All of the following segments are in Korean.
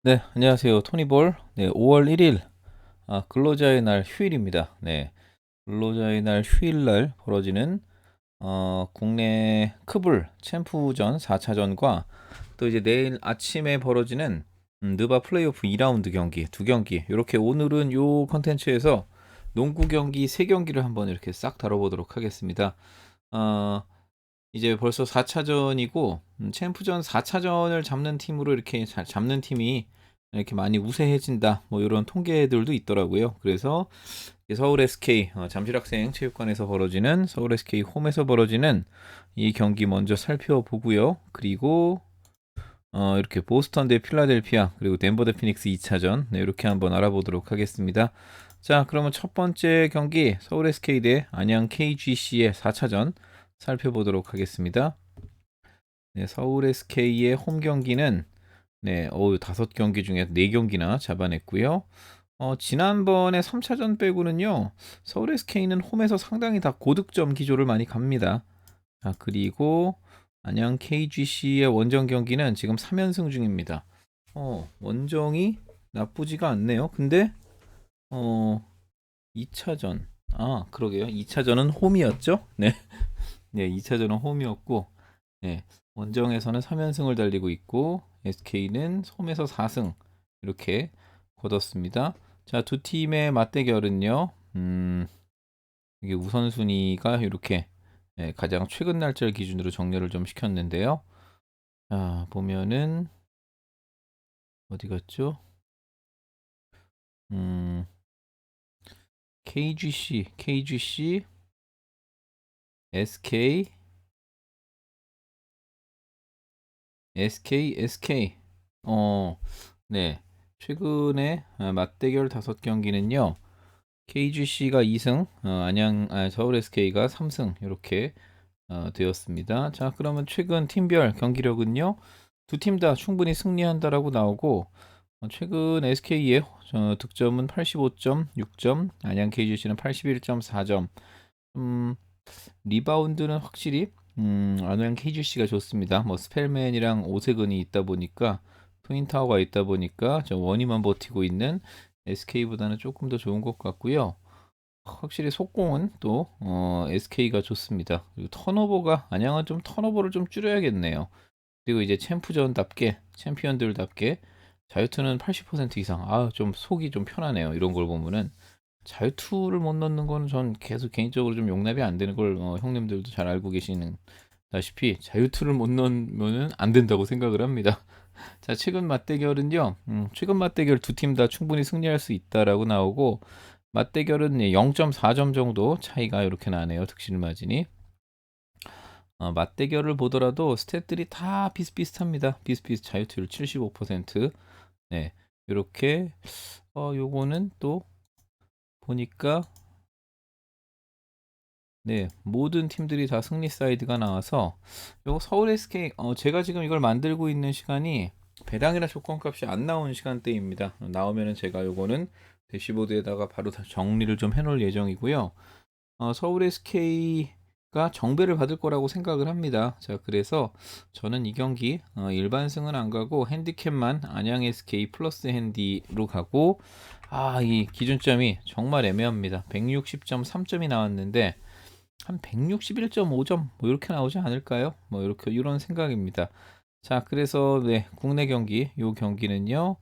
네, 안녕하세요. 토니볼. 네, 5월 1일, 근로자의 날 휴일입니다. 네, 근로자의 날 휴일날 벌어지는, 국내 크불 챔프전 4차전과 또 이제 내일 아침에 벌어지는, 느바 플레이오프 2라운드 경기, 두 경기. 이렇게 오늘은 요 컨텐츠에서 농구 경기 3경기를 한번 이렇게 싹 다뤄보도록 하겠습니다. 어, 이제 벌써 4차전이고 챔프전 4차전을 잡는 팀으로 이렇게 잡는 팀이 이렇게 많이 우세해진다. 뭐 이런 통계들도 있더라고요. 그래서 서울 SK 잠실학생 체육관에서 벌어지는 서울 SK 홈에서 벌어지는 이 경기 먼저 살펴보고요. 그리고 이렇게 보스턴 대 필라델피아 그리고 덴버 대 피닉스 2차전 네, 이렇게 한번 알아보도록 하겠습니다. 자, 그러면 첫 번째 경기 서울 SK 대 안양 KGC의 4차전 살펴보도록 하겠습니다. 네, 서울 SK의 홈 경기는 네, 5경기 중에 4경기나 잡아냈고요. 지난번에 3차전 빼고는요. 서울 SK는 홈에서 상당히 다 고득점 기조를 많이 갑니다. 자, 그리고 안양 KGC의 원정 경기는 지금 3연승 중입니다. 원정이 나쁘지가 않네요. 근데 어, 2차전. 그러게요. 2차전은 홈이었죠? 네. 네, 2차전은 홈이었고 네, 원정에서는 3연승을 달리고 있고 SK는 홈에서 4승 이렇게 거뒀습니다. 자, 두 팀의 맞대결은요. 이게 우선순위가 이렇게 가장 최근 날짜를 기준으로 정렬을 좀 시켰는데요. 자, 보면은 어디 갔죠? 음, KGC, SK, SK. 네. 최근에 맞대결 5경기는요. KGC가 2승, 서울 SK가 3승 이렇게 되었습니다. 자, 그러면 최근 팀별 경기력은요. 두 팀 다 충분히 승리한다라고 나오고 최근 SK의 득점은 85.6점, 안양 KGC는 81.4점. 음, 리바운드는 확실히 안양 KGC가 좋습니다. 뭐 스펠맨이랑 오세근이 있다 보니까 트윈타워가 있다 보니까 저 원희만 버티고 있는 SK보다는 조금 더 좋은 것 같고요. 확실히 속공은 또 SK가 좋습니다. 그리고 턴오버가 안양은 좀 턴오버를 좀 줄여야겠네요. 그리고 이제 챔프전답게 챔피언들답게 자유투는 80% 이상. 좀 속이 좀 편하네요. 이런 걸 보면은 자유투를 못 넣는 거는 전 계속 개인적으로 좀 용납이 안 되는 걸 형님들도 잘 알고 계시는 다시피 자유투를 못 넣으면은 안 된다고 생각을 합니다. 자, 최근 맞대결은요. 최근 맞대결 두 팀 다 충분히 승리할 수 있다라고 나오고 맞대결은 0.4점 정도 차이가 이렇게 나네요. 득실 마진이. 맞대결을 보더라도 스탯들이 다 비슷비슷합니다. 비슷비슷 자유투율 75%. 네. 이렇게 요거는 또 보니까 네, 모든 팀들이 다 승리 사이드가 나와서 요거 서울 SK 제가 지금 이걸 만들고 있는 시간이 배당이나 조건값이 안 나오는 시간대입니다. 나오면은 제가 요거는 대시보드에다가 바로 다 정리를 좀 해놓을 예정이고요. 서울 SK가 정배를 받을 거라고 생각을 합니다. 자, 그래서 저는 이 경기 일반승은 안 가고 핸디캡만 안양 SK 플러스 핸디로 가고 이 기준점이 정말 애매합니다. 160.3점이 나왔는데 한 161.5점 뭐 이렇게 나오지 않을까요? 뭐 이렇게 이런 생각입니다. 자, 그래서 네, 국내 경기 요 경기는요.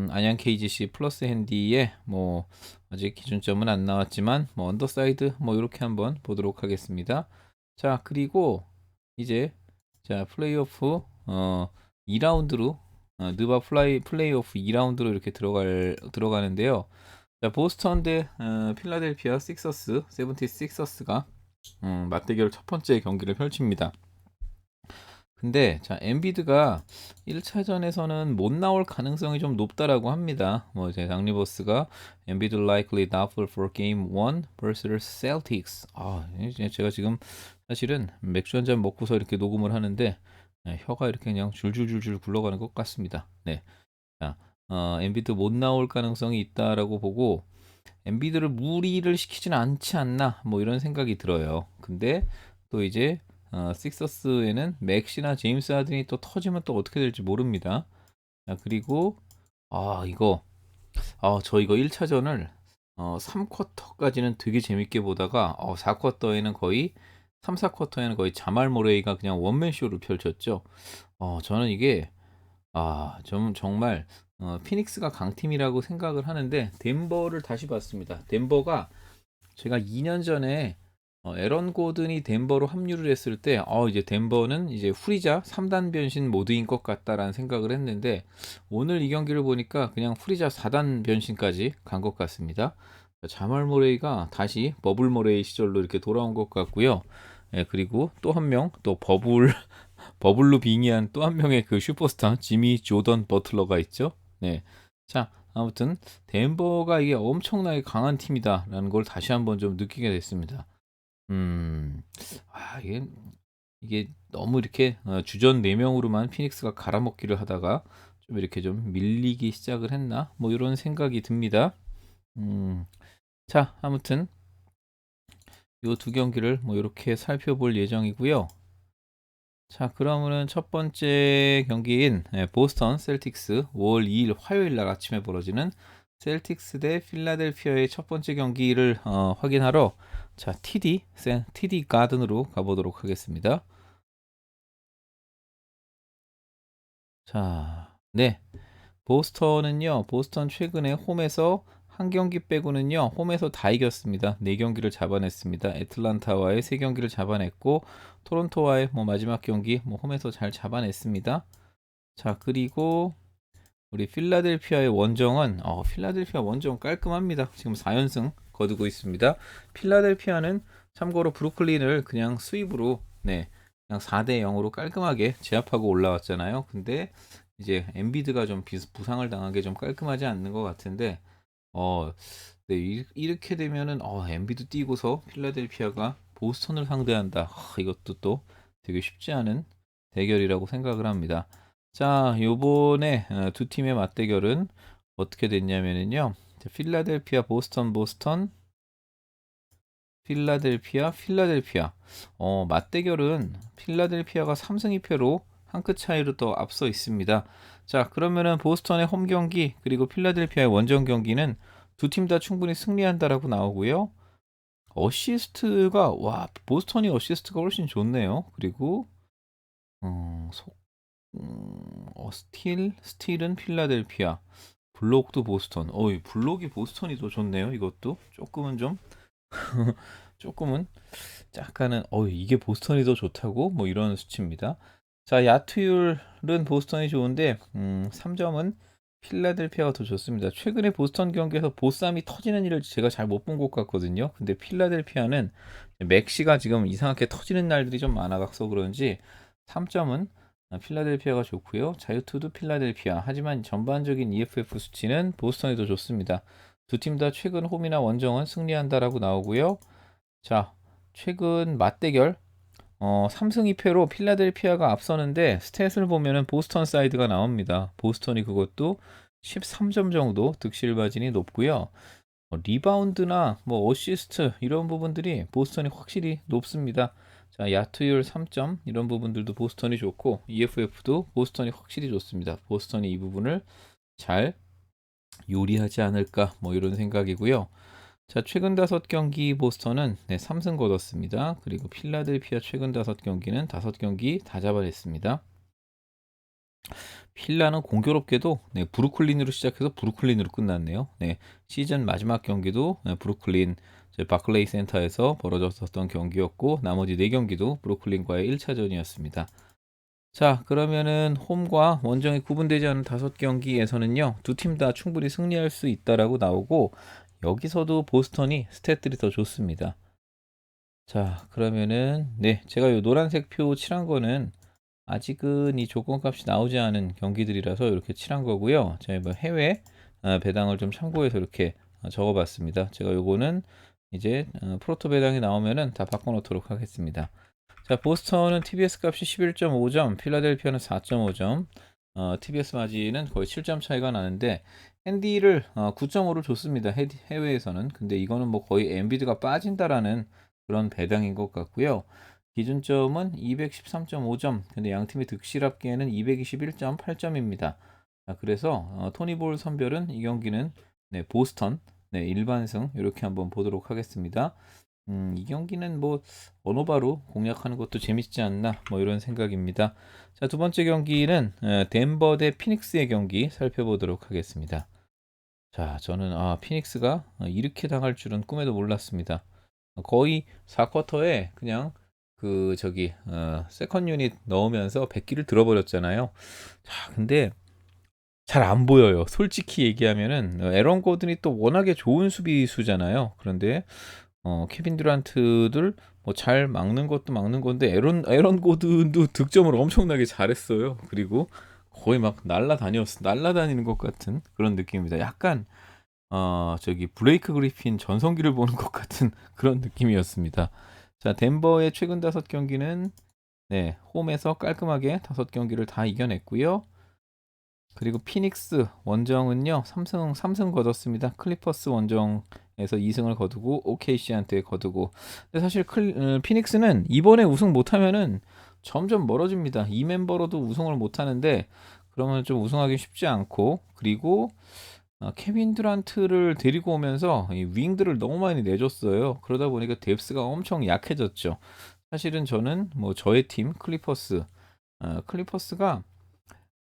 안양 KGC 플러스 핸디에 뭐 아직 기준점은 안 나왔지만 뭐 언더사이드 뭐 이렇게 한번 보도록 하겠습니다. 자, 그리고 이제 자, 플레이오프 2라운드로 느바 플레이오프 2라운드로 이렇게 들어가는데요. 자, 보스턴 대 필라델피아 식서스, 세븐티식서스가 맞대결 첫 번째 경기를 펼칩니다. 근데 자, 엔비드가 1차전에서는 못 나올 가능성이 좀 높다라고 합니다. 뭐 이제 장리버스가 엔비드 likely doubtful for game 1 versus Celtics. 이제 제가 지금 사실은 맥주 한 잔 먹고서 이렇게 녹음을 하는데 혀가 이렇게 그냥 줄줄줄줄 굴러가는 것 같습니다. 네. 자, 엔비드 못 나올 가능성이 있다라고 보고 엔비드를 무리를 시키지는 않지 않나 뭐 이런 생각이 들어요. 근데 또 이제 식서스에는 맥시나 제임스 하든이 또 터지면 또 어떻게 될지 모릅니다. 자, 그리고 이거 저 이거 1차전을 3쿼터까지는 되게 재밌게 보다가 4쿼터에는 거의 3, 4쿼터에는 거의 자말 모레이가 그냥 원맨 쇼를 펼쳤죠. 저는 이게 좀 정말 피닉스가 강팀이라고 생각을 하는데 덴버를 다시 봤습니다. 덴버가 제가 2년 전에 에런 고든이 덴버로 합류를 했을 때 이제 덴버는 이제 후리자 3단 변신 모드인 것 같다라는 생각을 했는데 오늘 이 경기를 보니까 그냥 후리자 4단 변신까지 간 것 같습니다. 자말 모레이가 다시 버블 모레이 시절로 이렇게 돌아온 것 같고요. 예, 그리고 또 한 명, 또 버블로 빙의한 또 한 명의 그 슈퍼스타 지미 조던 버틀러가 있죠. 네. 자, 아무튼 덴버가 이게 엄청나게 강한 팀이다라는 걸 다시 한번 좀 느끼게 됐습니다. 음, 이게 너무 이렇게 주전 4명으로만 피닉스가 갈아먹기를 하다가 좀 이렇게 좀 밀리기 시작을 했나? 뭐 이런 생각이 듭니다. 음, 자, 아무튼 이 두 경기를 뭐 이렇게 살펴볼 예정이고요. 자, 그러면은 첫 번째 경기인 보스턴 셀틱스 5월 2일 화요일 날 아침에 벌어지는 셀틱스 대 필라델피아의 첫 번째 경기를 확인하러 자, TD 가든으로 가보도록 하겠습니다. 자, 네. 보스턴 최근에 홈에서 한 경기 빼고는요, 홈에서 다 이겼습니다. 4경기를 잡아냈습니다. 애틀란타와의 3경기를 잡아냈고, 토론토와의 뭐 마지막 경기, 뭐 홈에서 잘 잡아냈습니다. 자, 그리고 우리 필라델피아의 원정은, 필라델피아 원정 깔끔합니다. 지금 4연승 거두고 있습니다. 필라델피아는 참고로 브루클린을 그냥 수입으로, 네, 그냥 4대 0으로 깔끔하게 제압하고 올라왔잖아요. 근데 이제 엔비드가 좀 부상을 당한 게 좀 깔끔하지 않는 것 같은데, 네, 이렇게 되면은, 엔비드 뛰고서 필라델피아가 보스턴을 상대한다. 이것도 또 되게 쉽지 않은 대결이라고 생각을 합니다. 자, 요번에 두 팀의 맞대결은 어떻게 됐냐면은요. 필라델피아, 보스턴, 필라델피아. 맞대결은 필라델피아가 3승 2패로 한 끗 차이로 더 앞서 있습니다. 자, 그러면은 보스턴의 홈 경기 그리고 필라델피아의 원정 경기는 두 팀 다 충분히 승리한다라고 나오고요. 보스턴이 어시스트가 훨씬 좋네요. 그리고 속 스틸은 필라델피아, 블록도 보스턴. 이 블록이 보스턴이 더 좋네요. 이것도 조금은 약간은 이게 보스턴이 더 좋다고 뭐 이런 수치입니다. 자, 야투율은 보스턴이 좋은데 3점은 필라델피아가 더 좋습니다. 최근에 보스턴 경기에서 보쌈이 터지는 일을 제가 잘 못 본 것 같거든요. 근데 필라델피아는 맥시가 지금 이상하게 터지는 날들이 좀 많아서 그런지 3점은 필라델피아가 좋고요. 자유투도 필라델피아. 하지만 전반적인 EFF 수치는 보스턴이 더 좋습니다. 두 팀 다 최근 홈이나 원정은 승리한다라고 나오고요. 자, 최근 맞대결 3승 2패로 필라델피아가 앞서는데 스탯을 보면은 보스턴 사이드가 나옵니다. 보스턴이 그것도 13점 정도 득실 마진이 높고요. 리바운드나 뭐 어시스트 이런 부분들이 보스턴이 확실히 높습니다. 자, 야투율 3점 이런 부분들도 보스턴이 좋고 EFF도 보스턴이 확실히 좋습니다. 보스턴이 이 부분을 잘 요리하지 않을까 뭐 이런 생각이고요. 자, 최근 5경기 보스턴은 3승 거뒀습니다. 그리고 필라델피아 최근 5경기는 5경기 다 잡아냈습니다. 필라는 공교롭게도 브루클린으로 시작해서 브루클린으로 끝났네요. 시즌 마지막 경기도 브루클린 바클레이 센터에서 벌어졌었던 경기였고 나머지 4경기도 브루클린과의 1차전이었습니다. 자, 그러면은 홈과 원정이 구분되지 않은 5경기에서는요. 두 팀 다 충분히 승리할 수 있다라고 나오고 여기서도 보스턴이 스탯들이 더 좋습니다. 자, 그러면은 제가 이 노란색 표 칠한 거는 아직은 이 조건값이 나오지 않은 경기들이라서 이렇게 칠한 거고요. 제가 뭐 해외 배당을 좀 참고해서 이렇게 적어봤습니다. 제가 요거는 이제 프로토 배당이 나오면은 다 바꿔놓도록 하겠습니다. 자, 보스턴은 TBS 값이 11.5점, 필라델피아는 4.5점, TBS 마진은 거의 7점 차이가 나는데 핸디를 9.5를 줬습니다. 해외에서는. 근데 이거는 뭐 거의 엔비드가 빠진다라는 그런 배당인 것 같고요. 기준점은 213.5점, 근데 양팀의 득실 합계는 221.8점입니다. 자, 그래서 토니볼 선별은 이 경기는 네, 보스턴 네, 일반승 이렇게 한번 보도록 하겠습니다. 이 경기는 뭐 언어바로 공략하는 것도 재밌지 않나 뭐 이런 생각입니다. 자, 두 번째 경기는 덴버 대 피닉스의 경기 살펴보도록 하겠습니다. 자, 저는 피닉스가 이렇게 당할 줄은 꿈에도 몰랐습니다. 거의 4쿼터에 그냥 그 저기 세컨 유닛 넣으면서 100기를 들어버렸잖아요. 자, 근데 잘 안 보여요. 솔직히 얘기하면은 에런 고든이 또 워낙에 좋은 수비수잖아요. 그런데 케빈 듀란트들 뭐 잘 막는 것도 막는 건데 에런 고든도 득점을 엄청나게 잘했어요. 그리고 거의 막 날라다니는 것 같은 그런 느낌입니다. 약간 저기 블레이크 그리핀 전성기를 보는 것 같은 그런 느낌이었습니다. 자, 덴버의 최근 5경기는 네, 홈에서 깔끔하게 5경기를 다 이겨냈고요. 그리고 피닉스 원정은요 3승 거뒀습니다. 클리퍼스 원정에서 2승을 거두고 OKC한테 거두고. 근데 사실 피닉스는 이번에 우승 못하면은 점점 멀어집니다. 이 멤버로도 우승을 못하는데 그러면 좀 우승하기 쉽지 않고, 그리고 케빈 듀란트를 데리고 오면서 이 윙들을 너무 많이 내줬어요. 그러다 보니까 뎁스가 엄청 약해졌죠. 사실은 저는 뭐 저의 팀 클리퍼스가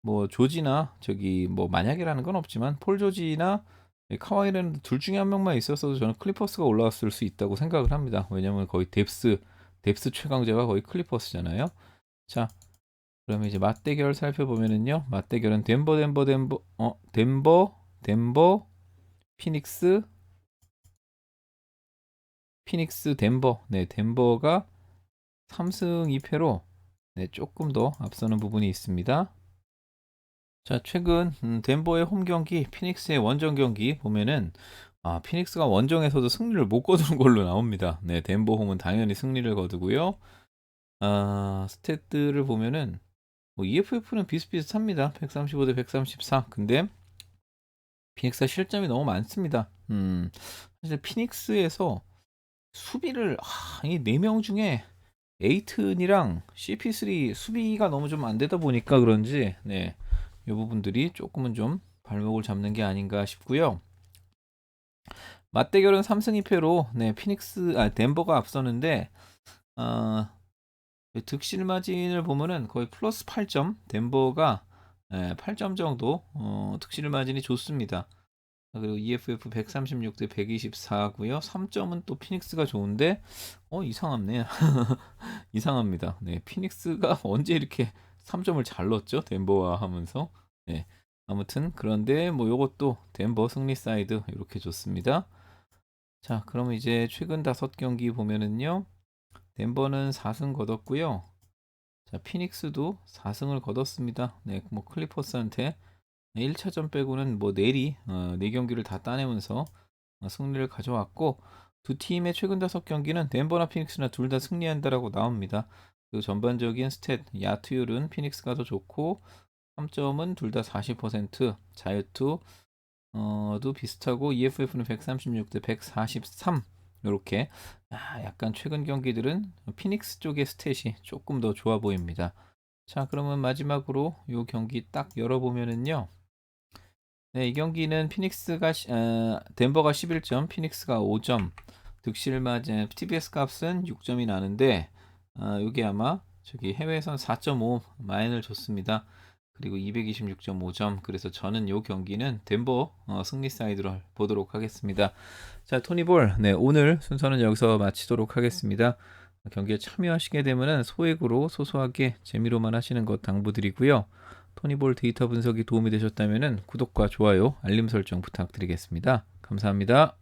뭐 조지나 저기 뭐 만약이라는 건 없지만 폴 조지나 카와이 레너드 둘 중에 한 명만 있었어도 저는 클리퍼스가 올라왔을 수 있다고 생각을 합니다. 왜냐면 거의 뎁스 최강자가 거의 클리퍼스잖아요. 자, 그러면 이제 맞대결 살펴보면은요. 맞대결은 덴버 피닉스 덴버. 네, 덴버가 3승 2패로 네, 조금 더 앞서는 부분이 있습니다. 자, 최근 덴버의 홈 경기, 피닉스의 원정 경기 보면은 피닉스가 원정에서도 승리를 못 거두는 걸로 나옵니다. 네, 덴버 홈은 당연히 승리를 거두고요. 스탯들을 보면은 뭐 EFF는 비슷비슷합니다. 135 대 134. 근데 피닉스가 실점이 너무 많습니다. 사실 피닉스에서 수비를 이 4명 중에 에이튼이랑 CP3 수비가 너무 좀 안 되다 보니까 그런지 네, 이 부분들이 조금은 좀 발목을 잡는 게 아닌가 싶고요. 맞대결은 3승 2패로 네, 덴버가 앞서는데 득실 마진을 보면은 거의 플러스 8점, 덴버가 8점 정도 득실 마진이 좋습니다. 그리고 EFF 136 대 124고요. 3점은 또 피닉스가 좋은데 이상하네. 이상합니다. 네, 피닉스가 언제 이렇게 3점을 잘 넣었죠? 덴버와 하면서. 네. 아무튼 그런데 뭐 요것도 덴버 승리 사이드 이렇게 좋습니다. 자, 그럼 이제 최근 5경기 보면은요. 덴버는 4승 거뒀고요. 자, 피닉스도 4승을 거뒀습니다. 네, 뭐 클리퍼스한테 1차전 빼고는 뭐 내리 4경기를 다 따내면서 승리를 가져왔고, 두 팀의 최근 5경기는 덴버나 피닉스나 둘 다 승리한다라고 나옵니다. 그리고 전반적인 스탯 야투율은 피닉스가 더 좋고 3점은 둘 다 40%, 자유투 도 비슷하고 EFF는 136 대 143. 이렇게 약간 최근 경기들은 피닉스 쪽의 스탯이 조금 더 좋아 보입니다. 자, 그러면 마지막으로 이 경기 딱 열어보면은요. 네, 이 경기는 덴버가 11점, 피닉스가 5점, 득실 마진, TBS 값은 6점이 나는데, 이게 아마 저기 해외에선 4.5 마인을 줬습니다. 그리고 226.5점. 그래서 저는 이 경기는 덴버 승리 사이드로 보도록 하겠습니다. 자, 토니볼, 네, 오늘 순서는 여기서 마치도록 하겠습니다. 경기에 참여하시게 되면은 소액으로 소소하게 재미로만 하시는 것 당부드리고요. 토니볼 데이터 분석이 도움이 되셨다면 구독과 좋아요, 알림 설정 부탁드리겠습니다. 감사합니다.